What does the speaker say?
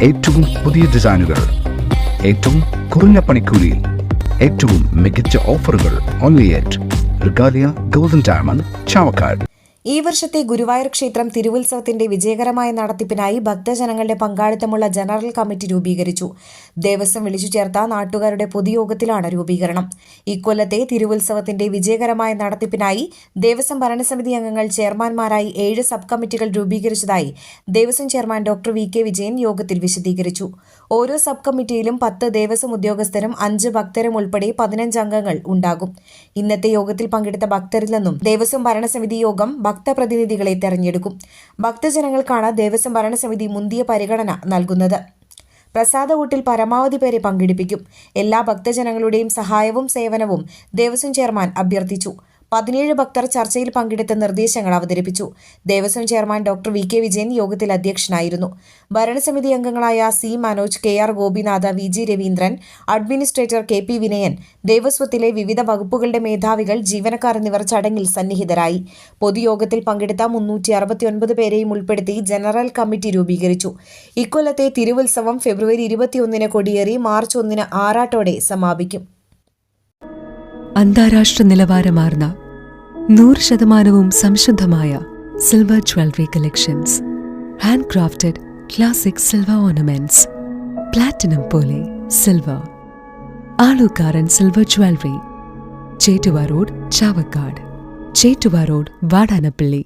ഏറ്റവും പുതിയ ഡിസൈനുകൾ, ഏറ്റവും കുറഞ്ഞ പണിക്കൂലിയിൽ, ഏറ്റവും മികച്ച ഓഫറുകൾ. Only at Regalia golden diamond, Chavakkad. ഈ വർഷത്തെ ഗുരുവായൂർ ക്ഷേത്രം തിരുവുത്സവത്തിന്റെ വിജയകരമായ നടത്തിപ്പിനായി ഭക്തജനങ്ങളുടെ പങ്കാളിത്തമുള്ള ജനറൽ കമ്മിറ്റി രൂപീകരിച്ചു. ദേവസ്വം വിളിച്ചു ചേർത്ത നാട്ടുകാരുടെ പൊതുയോഗത്തിലാണ് രൂപീകരണം. ഇക്കൊല്ലത്തെ തിരുവുത്സവത്തിന്റെ വിജയകരമായ നടത്തിപ്പിനായി ദേവസ്വം ഭരണസമിതി അംഗങ്ങൾ ചെയർമാൻമാരായി 7 സബ് കമ്മിറ്റികൾ രൂപീകരിച്ചതായി Devaswom chairman doctor V K Vijayan യോഗത്തിൽ വിശദീകരിച്ചു. ഓരോ സബ് കമ്മിറ്റിയിലും 10 ദേവസ്വം ഉദ്യോഗസ്ഥരും 5 ഭക്തരും ഉൾപ്പെടെ 15 അംഗങ്ങൾ ഉണ്ടാകും. ഇന്നത്തെ യോഗത്തിൽ പങ്കെടുത്ത ഭക്തരിൽ നിന്നും ദേവസ്വം ഭരണസമിതി യോഗം ഭക്തപ്രതിനിധികളെ തെരഞ്ഞെടുക്കും. ഭക്തജനങ്ങൾക്കാണ് ദേവസ്വം ഭരണസമിതി മുന്തിയ പരിഗണന നൽകുന്നത്. പ്രസാദകൂട്ടിൽ പരമാവധി പേരെ പങ്കെടുപ്പിക്കും. എല്ലാ ഭക്തജനങ്ങളുടെയും സഹായവും സേവനവും ദേവസ്വം ചെയർമാൻ അഭ്യർത്ഥിച്ചു. 17 ഭക്തർ ചർച്ചയിൽ പങ്കെടുത്ത നിർദ്ദേശങ്ങൾ അവതരിപ്പിച്ചു. Devaswom chairman doctor V K Vijayan യോഗത്തിൽ അധ്യക്ഷനായിരുന്നു. ഭരണസമിതി അംഗങ്ങളായ C Manoj, K R Gopinath, V G Raveendran, administrator K P Vinayan, ദേവസ്വത്തിലെ വിവിധ വകുപ്പുകളുടെ മേധാവികൾ, ജീവനക്കാർ എന്നിവർ ചടങ്ങിൽ സന്നിഹിതരായി. പൊതുയോഗത്തിൽ പങ്കെടുത്ത 369 പേരെയും ഉൾപ്പെടുത്തി ജനറൽ കമ്മിറ്റി രൂപീകരിച്ചു. ഇക്കൊല്ലത്തെ തിരുവുത്സവം ഫെബ്രുവരി 21 കൊടിയേറി മാർച്ച് 1 ആറാട്ടോടെ സമാപിക്കും. അന്താരാഷ്ട്ര നിലവാരമാർന്ന 100% സംശുദ്ധമായ silver jewellery collections, hand crafted classic silver ornaments, platinum പോലെ silver, Alukkaran silver jewellery, Chettuva road, Chavakkad, Chettuva road, Vadanappally.